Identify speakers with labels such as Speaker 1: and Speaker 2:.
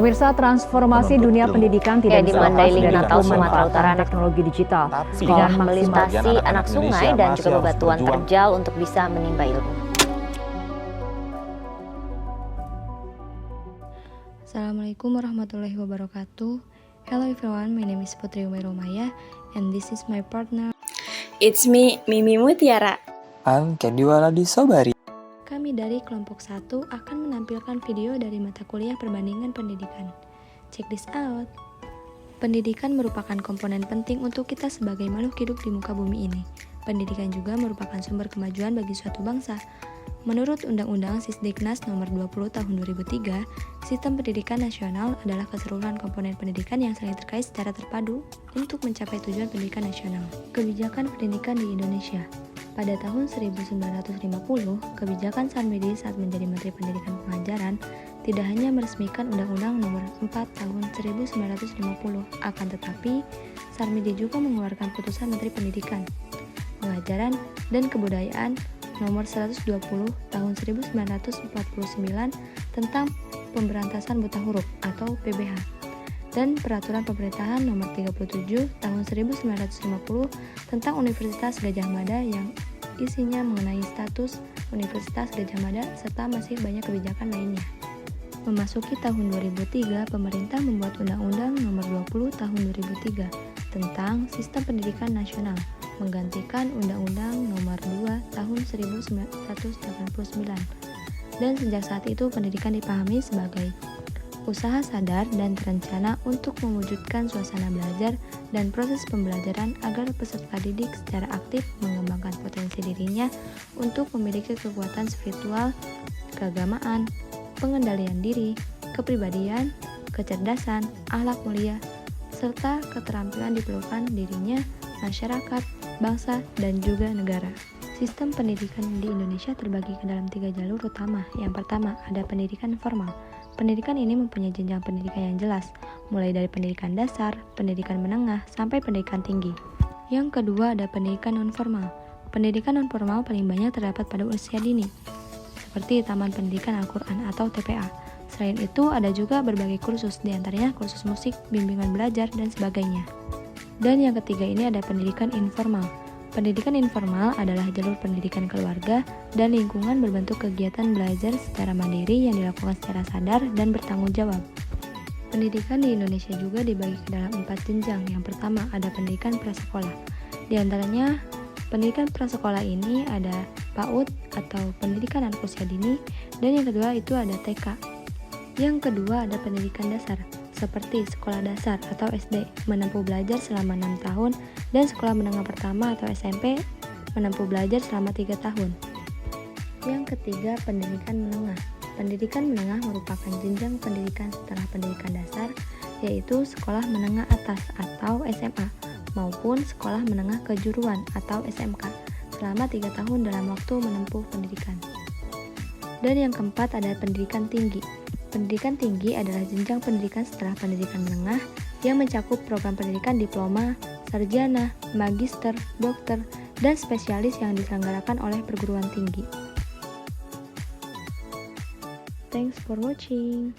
Speaker 1: Pemirsa, transformasi dunia pendidikan tidak
Speaker 2: di
Speaker 1: bisa lepas
Speaker 2: Mandailing,
Speaker 1: dari
Speaker 2: Natal, Sumatera Utara,
Speaker 1: teknologi digital.
Speaker 2: sekolah melintasi anak sungai dan juga bebatuan terjal untuk bisa menimba ilmu.
Speaker 3: Assalamualaikum warahmatullahi wabarakatuh. Hello everyone, my name is Putri Umairomaya and this is my partner.
Speaker 4: It's me, Mimi Mutiara.
Speaker 5: I'm Candy Waladi Sobari.
Speaker 3: Kami dari kelompok 1 akan menampilkan video dari mata kuliah perbandingan pendidikan. Check this out. Pendidikan merupakan komponen penting untuk kita sebagai makhluk hidup di muka bumi ini. Pendidikan juga merupakan sumber kemajuan bagi suatu bangsa. Menurut Undang-Undang Sisdiknas Nomor 20 Tahun 2003, sistem pendidikan nasional adalah keseluruhan komponen pendidikan yang saling terkait secara terpadu untuk mencapai tujuan pendidikan nasional. Kebijakan pendidikan di Indonesia. Pada tahun 1950, kebijakan Sarmedi saat menjadi Menteri Pendidikan Pengajaran tidak hanya meresmikan Undang-Undang Nomor 4 Tahun 1950, akan tetapi Sarmedi juga mengeluarkan Putusan Menteri Pendidikan, Pengajaran, dan Kebudayaan Nomor 120 Tahun 1949 tentang Pemberantasan Buta Huruf atau PBH, dan Peraturan Pemerintahan Nomor 37 Tahun 1950 tentang Universitas Gadjah Mada yang isinya mengenai status Universitas Gadjah Mada serta masih banyak kebijakan lainnya. Memasuki tahun 2003, pemerintah membuat Undang-Undang Nomor 20 Tahun 2003 tentang Sistem Pendidikan Nasional, menggantikan Undang-Undang Nomor 2 Tahun 1989. Dan sejak saat itu pendidikan dipahami sebagai usaha sadar dan terencana untuk mewujudkan suasana belajar dan proses pembelajaran agar peserta didik secara aktif mengembangkan potensi dirinya untuk memiliki kekuatan spiritual, keagamaan, pengendalian diri, kepribadian, kecerdasan, akhlak mulia, serta keterampilan diperlukan dirinya, masyarakat, bangsa, dan juga negara. Sistem pendidikan di Indonesia terbagi ke dalam 3 jalur utama. Yang pertama, ada pendidikan formal. Pendidikan ini mempunyai jenjang pendidikan yang jelas, mulai dari pendidikan dasar, pendidikan menengah, sampai pendidikan tinggi. Yang kedua, ada pendidikan non-formal. Pendidikan non-formal paling banyak terdapat pada usia dini, seperti Taman Pendidikan Al-Quran atau TPA. Selain itu, ada juga berbagai kursus, diantaranya kursus musik, bimbingan belajar, dan sebagainya. Dan yang ketiga ini ada pendidikan informal. Pendidikan informal adalah jalur pendidikan keluarga dan lingkungan berbentuk kegiatan belajar secara mandiri yang dilakukan secara sadar dan bertanggung jawab. Pendidikan di Indonesia juga dibagi ke dalam 4 jenjang. Yang pertama ada pendidikan prasekolah. Di antaranya pendidikan prasekolah ini ada PAUD atau pendidikan anak usia dini, dan yang kedua itu ada TK. Yang kedua ada pendidikan dasar, seperti sekolah dasar atau SD, menempuh belajar selama 6 tahun, dan sekolah menengah pertama atau SMP, menempuh belajar selama 3 tahun. Yang ketiga, pendidikan menengah. Pendidikan menengah merupakan jenjang pendidikan setelah pendidikan dasar, yaitu sekolah menengah atas atau SMA, maupun sekolah menengah kejuruan atau SMK, selama 3 tahun dalam waktu menempuh pendidikan. Dan yang keempat ada pendidikan tinggi. Pendidikan tinggi adalah jenjang pendidikan setelah pendidikan menengah yang mencakup program pendidikan diploma, sarjana, magister, dokter, dan spesialis yang diselenggarakan oleh perguruan tinggi. Thanks for watching.